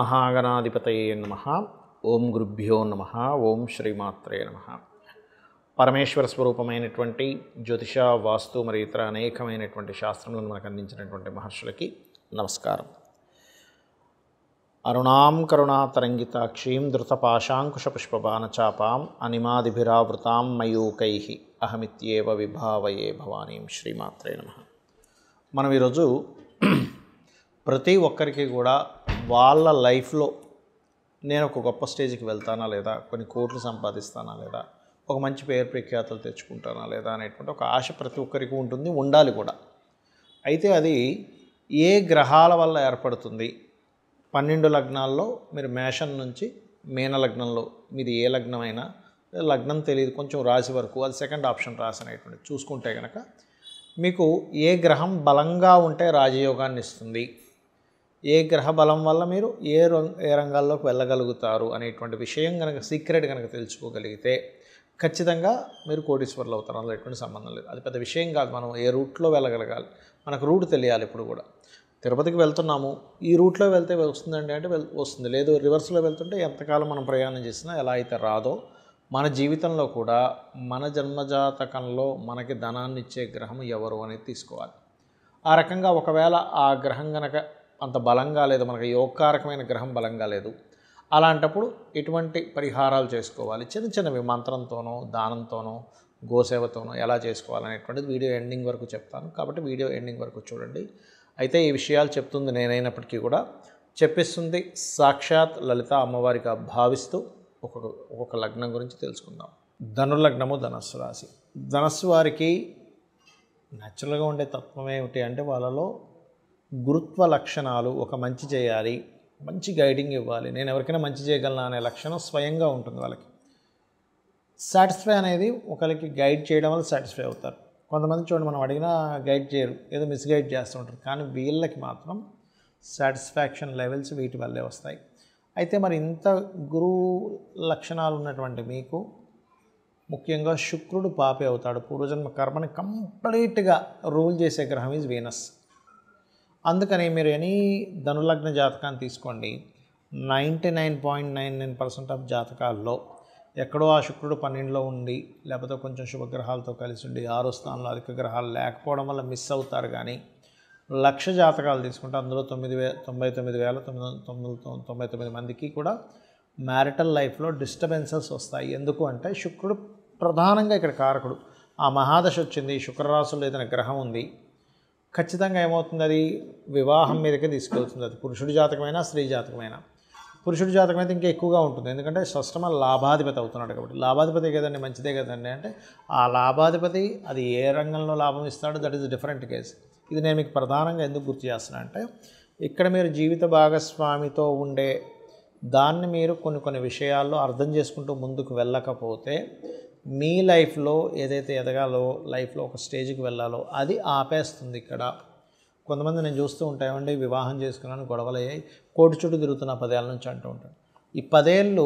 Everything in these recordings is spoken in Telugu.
మహాగణాధిపతయే నమః. ఓం గురుభ్యో నమః. ఓం శ్రీమాత్రే నమః. పరమేశ్వర స్వరూపమైనటువంటి జ్యోతిష, వాస్తు మరియు ఇతర అనేకమైనటువంటి శాస్త్రములను మనకు అందించినటువంటి మహర్షులకి నమస్కారం. అరుణాం కరుణాతరంగితాక్షీం ధృతపాశాంకుశపుష్పబాణచాపాం అనిమాదిభిరావృతాం మయూకైః అహమిత్యేవ విభావయే భవానీం. శ్రీమాత్రే నమః. మనం ఈరోజు ప్రతి ఒక్కరికి కూడా వాళ్ళ లైఫ్లో నేను ఒక గొప్ప స్టేజ్కి వెళ్తానా లేదా, కొన్ని కోట్లు సంపాదిస్తానా లేదా, ఒక మంచి పేరు ప్రఖ్యాతలు తెచ్చుకుంటానా లేదా అనేటువంటి ఒక ఆశ ప్రతి ఒక్కరికి ఉంటుంది, ఉండాలి కూడా. అయితే అది ఏ గ్రహాల వల్ల ఏర్పడుతుంది? 12 లగ్నాల్లో మీరు మేషం నుంచి మీన లగ్నంలో, మీది ఏ లగ్నమైనా, లగ్నం తెలియదు, కొంచెం రాశి వరకు, అది సెకండ్ ఆప్షన్ రాశి అనేటువంటి చూసుకుంటే కనుక మీకు ఏ గ్రహం బలంగా ఉంటే రాజయోగాన్ని ఇస్తుంది, ఏ గ్రహ బలం వల్ల మీరు ఏ రంగాల్లోకి వెళ్ళగలుగుతారు అనేటువంటి విషయం కనుక, సీక్రెట్ కనుక తెలుసుకోగలిగితే ఖచ్చితంగా మీరు కోటీశ్వరులు అవుతారు. అందులో ఎటువంటి సంబంధం లేదు. అది పెద్ద విషయం కాదు. మనం ఏ రూట్లో వెళ్ళగలగాలి, మనకు రూట్ తెలియాలి. ఇప్పుడు కూడా తిరుపతికి వెళ్తున్నాము, ఈ రూట్లో వెళ్తే వస్తుందండి అంటే వస్తుంది, లేదు రివర్స్లో వెళ్తుంటే ఎంతకాలం మనం ప్రయాణం చేసినా ఎలా అయితే రాదో, మన జీవితంలో కూడా మన జన్మజాతకంలో మనకి ధనాన్ని ఇచ్చే గ్రహం ఎవరు అనేది తీసుకోవాలి. ఆ రకంగా ఒకవేళ ఆ గ్రహం కనుక అంత బలంగా లేదు, మనకి యోగకారకమైన గ్రహం బలంగా లేదు, అలాంటప్పుడు ఎటువంటి పరిహారాలు చేసుకోవాలి, చిన్న చిన్నవి మంత్రంతోనో దానంతోనో గోసేవతోనో ఎలా చేసుకోవాలనేటువంటిది వీడియో ఎండింగ్ వరకు చెప్తాను. కాబట్టి వీడియో ఎండింగ్ వరకు చూడండి. అయితే ఈ విషయాలు చెప్తుంది నేనైనప్పటికీ కూడా చెప్పిస్తుంది సాక్షాత్ లలిత అమ్మవారిగా భావిస్తూ ఒక్కొక్క లగ్నం గురించి తెలుసుకుందాం. ధనుర్లగ్నము, ధనస్సు రాశి. ధనస్సు వారికి న్యాచురల్గా ఉండే తత్వం ఏమిటి అంటే వాళ్ళలో గురుత్వ లక్షణాలు, ఒక మంచి చేయాలి, మంచి గైడింగ్ ఇవ్వాలి, నేను ఎవరికైనా మంచి చేయగలను అనే లక్షణం స్వయంగా ఉంటుంది వాళ్ళకి. సాటిస్ఫై అనేది ఒకరికి గైడ్ చేయడం వల్ల సాటిస్ఫై అవుతారు. కొంతమంది చూడండి, మనం అడిగినా గైడ్ చేయరు, ఏదో మిస్గైడ్ చేస్తూ ఉంటారు. కానీ వీళ్ళకి మాత్రం సాటిస్ఫాక్షన్ లెవెల్స్ వీటి వల్లే వస్తాయి. అయితే మరి ఇంత గురువు లక్షణాలు ఉన్నటువంటి మీకు ముఖ్యంగా శుక్రుడు పాపే అవుతాడు. పూర్వజన్మ కర్మని కంప్లీట్గా రూల్ చేసే గ్రహం ఈజ్ వీనస్. అందుకని మీరు ఎనీ ధనులగ్న జాతకాన్ని తీసుకోండి, 99.99% ఆఫ్ జాతకాల్లో ఎక్కడో ఆ శుక్రుడు 12లో ఉండి, లేకపోతే కొంచెం శుభగ్రహాలతో కలిసి ఉండి 6వ స్థానంలో అధిక గ్రహాలు లేకపోవడం వల్ల మిస్ అవుతారు. కానీ 1,00,000 జాతకాలు తీసుకుంటే అందులో 99,999 మందికి కూడా మ్యారిటల్ లైఫ్లో డిస్టర్బెన్సెస్ వస్తాయి. ఎందుకు అంటే శుక్రుడు ప్రధానంగా ఇక్కడ కారకుడు. ఆ మహాదశ వచ్చింది, శుక్రరాశుల్లో ఏదైనా గ్రహం ఉంది, ఖచ్చితంగా ఏమవుతుంది, అది వివాహం మీదకే తీసుకెళ్తుంది. అది పురుషుడి జాతకమైనా స్త్రీ జాతకమైనా. పురుషుడి జాతకం అయితే ఇంకా ఎక్కువగా ఉంటుంది, ఎందుకంటే షష్టమ లాభాధిపతి అవుతున్నాడు కాబట్టి. లాభాధిపతి కదండి, మంచిదే కదండి అంటే ఆ లాభాధిపతి అది ఏ రంగంలో లాభం ఇస్తాడో దట్ ఈస్ డిఫరెంట్ కేస్. ఇది నేను మీకు ప్రధానంగా ఎందుకు గుర్తు చేస్తున్నా అంటే, ఇక్కడ మీరు జీవిత భాగస్వామితో ఉండే దాన్ని మీరు కొన్ని విషయాల్లో అర్థం చేసుకుంటూ ముందుకు వెళ్ళకపోతే మీ లైఫ్లో ఏదైతే ఎదగాలో, లైఫ్లో ఒక స్టేజ్కి వెళ్ళాలో అది ఆపేస్తుంది. ఇక్కడ కొంతమంది నేను చూస్తూ ఉంటామండి, వివాహం చేసుకున్నాను, గొడవలయ్యాయి, కోర్టు చుట్టూ తిరుగుతున్న 10 ఏళ్ళ నుంచి అంటూ ఉంటాను. ఈ 10 ఏళ్ళు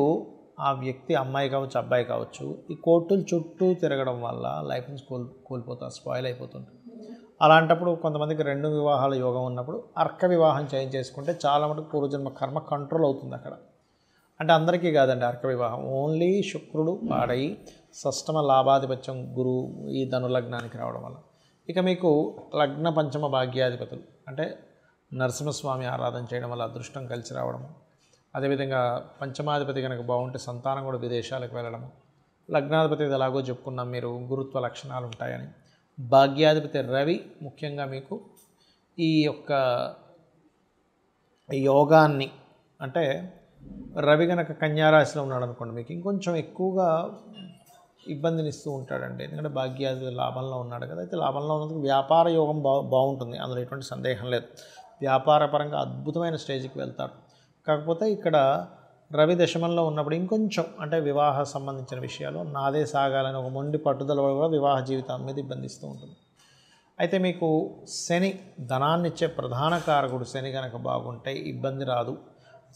ఆ వ్యక్తి, అమ్మాయి కావచ్చు అబ్బాయి కావచ్చు, ఈ కోర్టుల చుట్టూ తిరగడం వల్ల లైఫ్ నుంచి కోల్పోతారు, స్పాయిల్ అయిపోతుంటారు. అలాంటప్పుడు కొంతమందికి 2 వివాహాల యోగం ఉన్నప్పుడు అర్క వివాహం చేసుకుంటే చాలా మటుకు పూర్వజన్మ కర్మ కంట్రోల్ అవుతుంది అక్కడ. అంటే అందరికీ కాదండి అర్క వివాహం, ఓన్లీ శుక్రుడు పాడయి షష్టమ లాభాధిపత్యం గురువు ఈ ధనులగ్నానికి రావడం వల్ల. ఇక మీకు లగ్న పంచమ భాగ్యాధిపతులు అంటే నరసింహస్వామి ఆరాధన చేయడం వల్ల అదృష్టం కలిసి రావడము, అదేవిధంగా పంచమాధిపతి కనుక బాగుంటే సంతానం కూడా విదేశాలకు వెళ్ళడము, లగ్నాధిపతి ఎలాగో చెప్పుకున్నాం మీరు గురుత్వ లక్షణాలు ఉంటాయని. భాగ్యాధిపతి రవి ముఖ్యంగా మీకు ఈ యొక్క యోగాన్ని, అంటే రవి కనుక కన్యారాశిలో ఉన్నాడు అనుకోండి, మీకు ఇంకొంచెం ఎక్కువగా ఇబ్బందిని ఇస్తూ ఉంటాడండి. ఎందుకంటే భాగ్యాధిపతి లాభంలో ఉన్నాడు కదా. అయితే లాభంలో ఉన్నందుకు వ్యాపార యోగం బాగుంటుంది, అందులో ఎటువంటి సందేహం లేదు. వ్యాపారపరంగా అద్భుతమైన స్టేజ్కి వెళ్తాడు. కాకపోతే ఇక్కడ రవి దశమంలో ఉన్నప్పుడు ఇంకొంచెం అంటే వివాహ సంబంధించిన విషయాలు నాదే సాగాలని ఒక మొండి పట్టుదల కూడా వివాహ జీవితం మీద ఇబ్బందిస్తూ ఉంటుంది. అయితే మీకు శని ధనాన్ని ఇచ్చే ప్రధాన కారకుడు శని కనుక బాగుంటే ఇబ్బంది రాదు.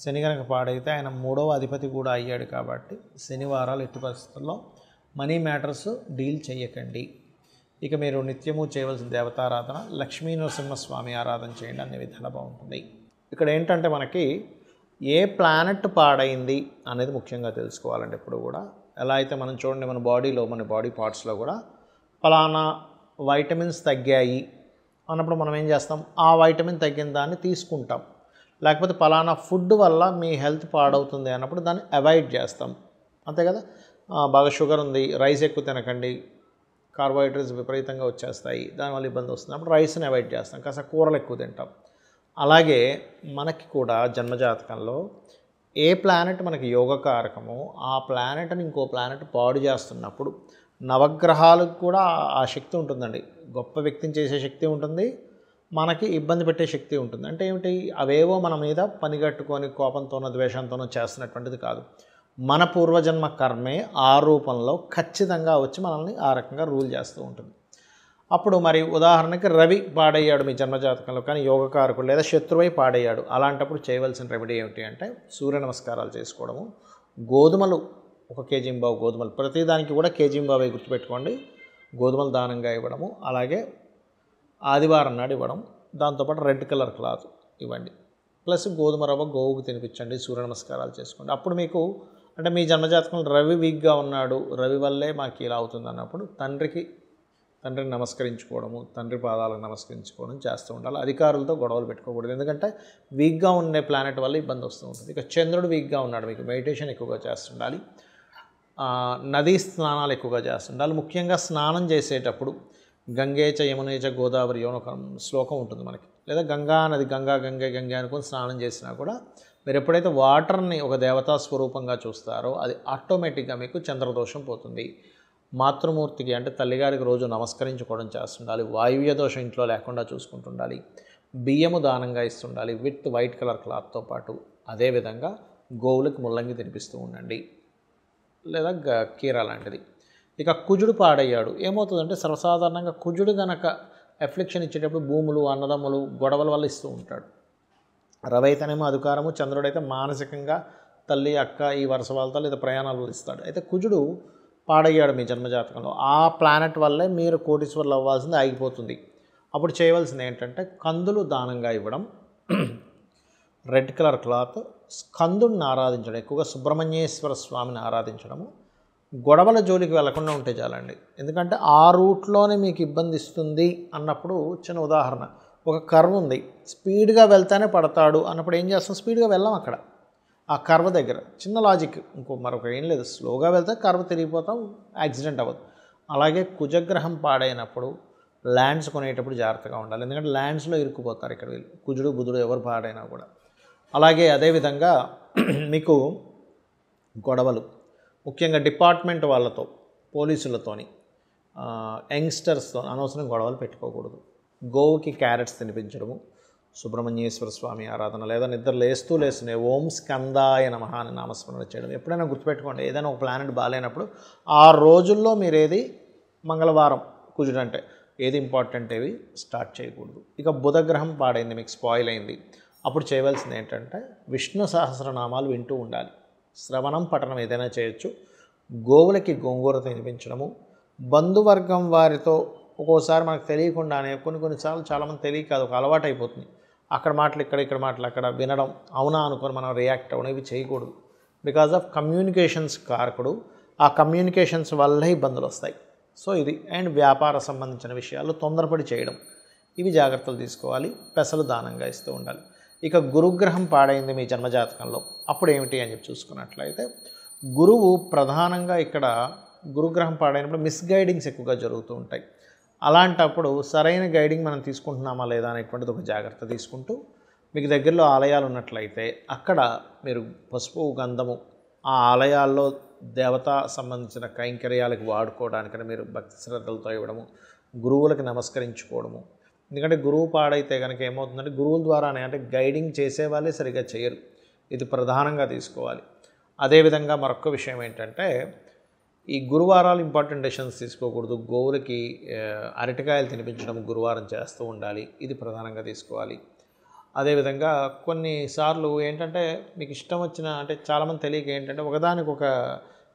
శని కనుక పాడైతే ఆయన 3వ అధిపతి కూడా అయ్యాడు కాబట్టి శనివారాలు ఎట్టి పరిస్థితుల్లో మనీ మ్యాటర్స్ డీల్ చేయకండి. ఇక మీరు నిత్యము చేయవలసిన దేవతారాధన లక్ష్మీ నరసింహస్వామి ఆరాధన చేయండి, అన్ని విధాలా బాగుంటుంది. ఇక్కడ ఏంటంటే మనకి ఏ ప్లానెట్ పాడైంది అనేది ముఖ్యంగా తెలుసుకోవాలండి ఎప్పుడు కూడా. ఎలా అయితే మనం చూడండి మన బాడీలో మన బాడీ పార్ట్స్లో కూడా ఫలానా వైటమిన్స్ తగ్గాయి అన్నప్పుడు మనం ఏం చేస్తాం, ఆ వైటమిన్ తగ్గిన దాన్ని తీసుకుంటాం. లేకపోతే ఫలానా ఫుడ్ వల్ల మీ హెల్త్ పాడవుతుంది అన్నప్పుడు దాన్ని అవాయిడ్ చేస్తాం, అంతే కదా. బాగా షుగర్ ఉంది, రైస్ ఎక్కువ తినకండి, కార్బోహైడ్రేట్స్ విపరీతంగా వచ్చేస్తాయి, దానివల్ల ఇబ్బంది వస్తుంది, అప్పుడు రైస్ని అవాయిడ్ చేస్తాం, కాస్త కూరలు ఎక్కువ తింటాం. అలాగే మనకి కూడా జన్మజాతకంలో ఏ ప్లానెట్ మనకి యోగకారకమో ఆ ప్లానెట్ని ఇంకో ప్లానెట్ పాడు చేస్తున్నప్పుడు నవగ్రహాలకు కూడా ఆ శక్తి ఉంటుందండి. గొప్ప వ్యక్తిని చేసే శక్తి ఉంటుంది, మనకి ఇబ్బంది పెట్టే శక్తి ఉంటుంది. అంటే ఏమిటి, అవేవో మన మీద పనిగట్టుకొని కోపంతోనో ద్వేషంతోనో చేస్తున్నటువంటిది కాదు. మన పూర్వజన్మ కర్మే ఆ రూపంలో ఖచ్చితంగా వచ్చి మనల్ని ఆ రకంగా రూల్ చేస్తూ ఉంటుంది. అప్పుడు మరి ఉదాహరణకి రవి పాడయ్యాడు మీ జన్మజాతకంలో, కానీ యోగకారకుడు లేదా శత్రువై పాడయ్యాడు. అలాంటప్పుడు చేయవలసిన రెమెడీ ఏమిటి అంటే సూర్య నమస్కారాలు చేసుకోవడము, గోధుమలు 1 కేజీ గోధుమలు, ప్రతిదానికి కూడా కేజీ గుర్తుపెట్టుకోండి, గోధుమలు దానంగా ఇవ్వడము, అలాగే ఆదివారం నాడు ఇవ్వడం, దాంతోపాటు రెడ్ కలర్ క్లాత్ ఇవ్వండి, ప్లస్ గోధుమ రవ్వ గోవుకు తినిపించండి, సూర్య నమస్కారాలు చేసుకోండి. అప్పుడు మీకు అంటే మీ జన్మజాతకంలో రవి వీక్గా ఉన్నాడు, రవి వల్లే మాకు ఇలా అవుతుంది అన్నప్పుడు తండ్రిని నమస్కరించుకోవడము, తండ్రి పాదాలకు నమస్కరించుకోవడం చేస్తూ ఉండాలి. అధికారులతో గొడవలు పెట్టుకోకూడదు, ఎందుకంటే వీక్గా ఉండే ప్లానెట్ వల్ల ఇబ్బంది వస్తూ ఉంటుంది. ఇక చంద్రుడు వీక్గా ఉన్నాడు, మీకు మెడిటేషన్ ఎక్కువగా చేస్తుండాలి, నదీ స్నానాలు ఎక్కువగా చేస్తుండాలి. ముఖ్యంగా స్నానం చేసేటప్పుడు గంగేచ యమునేచ గోదావరి అని ఒక శ్లోకం ఉంటుంది మనకి, లేదా గంగా నది గంగే అనుకుని స్నానం చేసినా కూడా మీరు ఎప్పుడైతే వాటర్ని ఒక దేవతా స్వరూపంగా చూస్తారో అది ఆటోమేటిక్గా మీకు చంద్రదోషం పోతుంది. మాతృమూర్తికి అంటే తల్లిగారికి రోజు నమస్కరించుకోవడం చేస్తుండాలి, వాయువ్య దోషం ఇంట్లో లేకుండా చూసుకుంటుండాలి, బియ్యము దానంగా ఇస్తుండాలి విత్ వైట్ కలర్ క్లాత్తో పాటు. అదేవిధంగా గోవులకు ముల్లంగి తినిపిస్తూ ఉండండి, లేదా కీర లాంటిది. ఇక కుజుడు పాడయ్యాడు, ఏమవుతుందంటే సర్వసాధారణంగా కుజుడు గనక ఎఫ్లిక్షన్ ఇచ్చేటప్పుడు భూములు అన్నదమ్ములు గొడవల వల్ల ఇస్తూ ఉంటాడు. రవి అయితేనేమో అధికారము, చంద్రుడైతే మానసికంగా తల్లి అక్క ఈ వరుస వాళ్ళతో లేదా ప్రయాణాలు ఇస్తాడు. అయితే కుజుడు పాడయ్యాడు మీ జన్మజాతకంలో, ఆ ప్లానెట్ వల్లే మీరు కోటీశ్వర్లు అవ్వాల్సింది ఆగిపోతుంది. అప్పుడు చేయవలసింది ఏంటంటే కందులు దానంగా ఇవ్వడం, రెడ్ కలర్ క్లాత్, స్కందుడిని ఆరాధించడం, ఎక్కువగా సుబ్రహ్మణ్యేశ్వర స్వామిని ఆరాధించడము, గొడవల జోలికి వెళ్లకుండా ఉంటే చాలండి. ఎందుకంటే ఆ రూట్లోనే మీకు ఇబ్బంది ఇస్తుంది అన్నప్పుడు చిన్న ఉదాహరణ, ఒక కర్వ్ ఉంది, స్పీడ్గా వెళ్తేనే పడతాడు అన్నప్పుడు ఏం చేస్తాం, స్పీడ్గా వెళ్ళాం అక్కడ ఆ కర్వ్ దగ్గర. చిన్న లాజిక్, మరొక ఏం లేదు, స్లోగా వెళ్తే కర్వ్ తిరిగిపోతాం, యాక్సిడెంట్ అవ్వదు. అలాగే కుజగ్రహం పాడైనప్పుడు ల్యాండ్స్ కొనేటప్పుడు జాగ్రత్తగా ఉండాలి, ఎందుకంటే ల్యాండ్స్లో ఇరుక్కుపోతారు ఇక్కడ వీళ్ళు, కుజుడు బుధుడు ఎవరు పాడైనా కూడా. అలాగే అదేవిధంగా మీకు గొడవలు ముఖ్యంగా డిపార్ట్మెంట్ వాళ్ళతో, పోలీసులతోని, యంగ్స్టర్స్తో అనవసరం గొడవలు పెట్టుకోకూడదు. గోవుకి క్యారెట్స్ తినిపించడము, సుబ్రహ్మణ్యేశ్వర స్వామి ఆరాధన, లేదా నిద్ర లేస్తూనే ఓం స్కందాయ నమః అని నామస్మరణ చేయడం. ఎప్పుడైనా గుర్తుపెట్టుకోండి, ఏదైనా ఒక ప్లానెట్ బాగాలేనప్పుడు ఆ రోజుల్లో మీరు ఏది మంగళవారం కుజుడు అంటే ఏది ఇంపార్టెంట్ ఏవి స్టార్ట్ చేయకూడదు. ఇక బుధగ్రహం పాడైంది, మీకు స్పాయిల్ అయింది, అప్పుడు చేయవలసింది ఏంటంటే విష్ణు సహస్రనామాలు వింటూ ఉండాలి, శ్రవణం పఠనం ఏదైనా చేయొచ్చు, గోవులకి గోంగూర తినిపించడము, బంధువర్గం వారితో ఒక్కోసారి మనకు తెలియకుండానే కొన్నిసార్లు చాలామంది తెలియక అది ఒక అలవాటు అయిపోతుంది, అక్కడ మాటలు ఇక్కడ మాటలు అక్కడ వినడం, అవునా అనుకొని మనం రియాక్ట్ అవ్వడం, ఇవి చేయకూడదు. బికాజ్ ఆఫ్ కమ్యూనికేషన్స్ కారకుడు, ఆ కమ్యూనికేషన్స్ వల్లే ఇబ్బందులు వస్తాయి. సో ఇది. అండ్ వ్యాపార సంబంధించిన విషయాలు తొందరపడి చేయడం, ఇవి జాగ్రత్తలు తీసుకోవాలి, పెసలు దానంగా ఇస్తూ ఉండాలి. ఇక గురుగ్రహం పాడైంది మీ జన్మజాతకంలో, అప్పుడు ఏమిటి అని చెప్పి చూసుకున్నట్లయితే గురువు ప్రధానంగా ఇక్కడ గురుగ్రహం పాడైనప్పుడు మిస్గైడింగ్స్ ఎక్కువగా జరుగుతూ ఉంటాయి. అలాంటప్పుడు సరైన గైడింగ్ మనం తీసుకుంటున్నామా లేదా అనేటువంటిది ఒక జాగ్రత్త తీసుకుంటూ, మీకు దగ్గరలో ఆలయాలు ఉన్నట్లయితే అక్కడ మీరు పసుపు గంధము ఆ ఆలయాల్లో దేవతా సంబంధించిన కైంకర్యాలకు వాడుకోవడానికని మీరు భక్తి శ్రద్ధలతో ఇవ్వడము, గురువులకు నమస్కరించుకోవడము. ఎందుకంటే గురువు పాడైతే కనుక ఏమవుతుందంటే గురువుల ద్వారానే, అంటే గైడింగ్ చేసేవాళ్ళే సరిగ్గా చేయరు, ఇది ప్రధానంగా తీసుకోవాలి. అదేవిధంగా మరొక విషయం ఏంటంటే ఈ గురువారాలు ఇంపార్టెంట్ డెసిషన్స్ తీసుకోకూడదు, గోవులకి అరటికాయలు తినిపించడం గురువారం చేస్తూ ఉండాలి, ఇది ప్రధానంగా తీసుకోవాలి. అదేవిధంగా కొన్నిసార్లు ఏంటంటే మీకు ఇష్టం వచ్చిన, అంటే చాలామంది తెలియక ఏంటంటే ఒకదానికి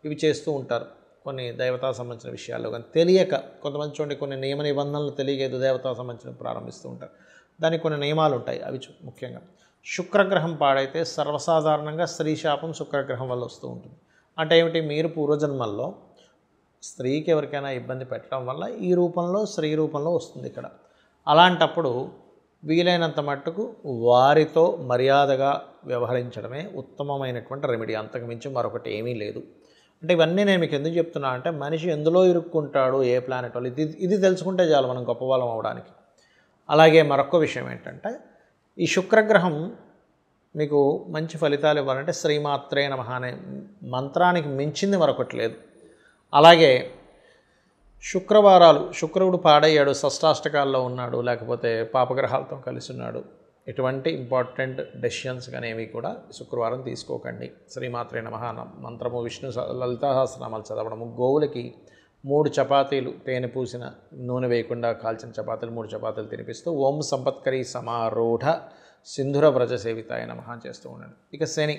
ఇవి చేస్తూ ఉంటారు, కొన్ని దేవతా సంబంధించిన విషయాల్లో కానీ తెలియక. కొంతమంది చూడండి కొన్ని నియమ నిబంధనలు తెలియక ఏదో దేవతా సంబంధించిన ప్రారంభిస్తూ ఉంటారు, దానికి కొన్ని నియమాలు ఉంటాయి, అవి ముఖ్యంగా శుక్రగ్రహం పాడైతే సర్వసాధారణంగా స్త్రీ శాపం శుక్రగ్రహం వల్ల వస్తూ ఉంటుంది. అంటే ఏమిటి, మీరు పూర్వజన్మల్లో స్త్రీకి ఎవరికైనా ఇబ్బంది పెట్టడం వల్ల ఈ రూపంలో స్త్రీ రూపంలో వస్తుంది ఇక్కడ. అలాంటప్పుడు వీలైనంత మట్టుకు వారితో మర్యాదగా వ్యవహరించడమే ఉత్తమమైనటువంటి రెమెడీ. అంతకు మించి మరొకటి ఏమీ లేదు. అంటే ఇవన్నీ నేను మీకు ఎందుకు చెప్తున్నా అంటే మనిషి ఎందులో ఇరుక్కుంటాడు, ఏ ప్లానెట్ వాళ్ళు, ఇది తెలుసుకుంటే చాలు మనం గొప్పవాళ్ళం అవడానికి. అలాగే మరొక విషయం ఏంటంటే ఈ శుక్రగ్రహం మీకు మంచి ఫలితాలు ఇవ్వాలంటే శ్రీమాత్రే నమః అనే మంత్రానికి మించింది మరొకటి లేదు. అలాగే శుక్రవారాలు, శుక్రుడు పాడయ్యాడు, షష్టాష్టకాల్లో ఉన్నాడు, లేకపోతే పాపగ్రహాలతో కలిసి ఉన్నాడు, ఎటువంటి ఇంపార్టెంట్ డెసిషన్స్ కానీ ఏవి కూడా శుక్రవారం తీసుకోకండి. శ్రీమాత్రే నమః మంత్రము, విష్ణు లలితా సహస్రనామాలు చదవడము, గోవులకి 3 చపాతీలు తేనె పూసిన నూనె వేయకుండా కాల్చిన చపాతీలు 3 చపాతీలు తినిపిస్తూ ఓం సంపత్కరీ సమారూఢ సింధుర వ్రజ సేవితాయ నమః చేస్తూ ఉండండి. ఇక శని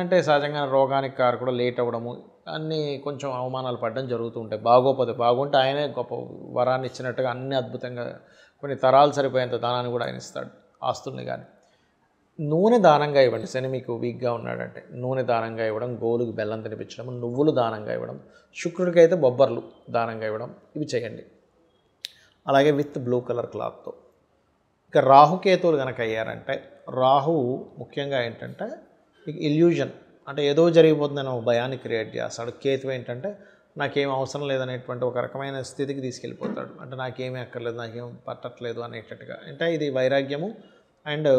అంటే సహజంగా రోగానికి కారకుడు, లేట్ అవ్వడము, అన్నీ కొంచెం అవమానాలు పడడం జరుగుతూ ఉంటాయి. బాగోపోతే, బాగుంటే ఆయనే గొప్ప వరాన్ని ఇచ్చినట్టుగా అన్ని అద్భుతంగా కొన్ని తరాలు సరిపోయేంత దానాన్ని కూడా ఆయన ఇస్తాడు, ఆస్తుల్ని. కానీ నూనె దానంగా ఇవ్వండి. శని మీకు వీక్గా ఉన్నాడంటే నూనె దానంగా ఇవ్వడం, గోలుకు బెల్లం తినిపించడం, నువ్వులు దానంగా ఇవ్వడం, శుక్రుడికి అయితే బొబ్బర్లు దానంగా ఇవ్వడం, ఇవి చేయండి. అలాగే విత్ బ్లూ కలర్ క్లాత్తో. ఇక రాహుకేతువులు కనుక అయ్యారంటే, రాహువు ముఖ్యంగా ఏంటంటే మీకు ఇల్యూజన్, అంటే ఏదో జరిగిపోతుందని ఒక భయాన్ని క్రియేట్ చేస్తాడు. కేతు ఏంటంటే నాకేం అవసరం లేదనేటువంటి ఒక రకమైన స్థితికి తీసుకెళ్ళిపోతాడు. అంటే నాకేమీ అక్కర్లేదు, నాకేం పట్టట్లేదు అనేటట్టుగా. అంటే ఇది వైరాగ్యము అండ్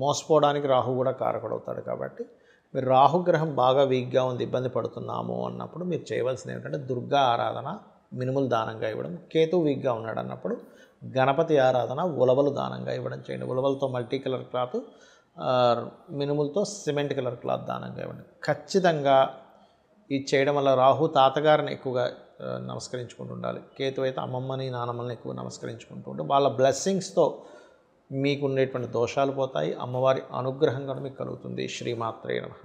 మోసపోవడానికి రాహు కూడా కారకుడవుతాడు. కాబట్టి మీరు రాహుగ్రహం బాగా వీక్గా ఉంది, ఇబ్బంది పడుతున్నాము అన్నప్పుడు మీరు చేయవలసింది ఏమిటంటే దుర్గా ఆరాధన, మినుములు దానంగా ఇవ్వడం. కేతు వీక్గా ఉన్నాడు అన్నప్పుడు గణపతి ఆరాధన, ఉలవలు దానంగా ఇవ్వడం చేయండి. ఉలవలతో మల్టీ కలర్ క్లాత్, మినుములతో సిమెంట్ కలర్ క్లాత్ దానంగా ఇవ్వండి. ఖచ్చితంగా ఇది చేయడం వల్ల రాహు తాతగారిని ఎక్కువగా నమస్కరించుకుంటూ ఉండాలి. కేతు అయితే అమ్మమ్మని నానమ్మని ఎక్కువ నమస్కరించుకుంటూ ఉంటే వాళ్ళ బ్లెస్సింగ్స్తో మీకు ఉండేటువంటి దోషాలు పోతాయి. అమ్మవారి అనుగ్రహం కూడా మీకు కలుగుతుంది. శ్రీమాత్రే నమః.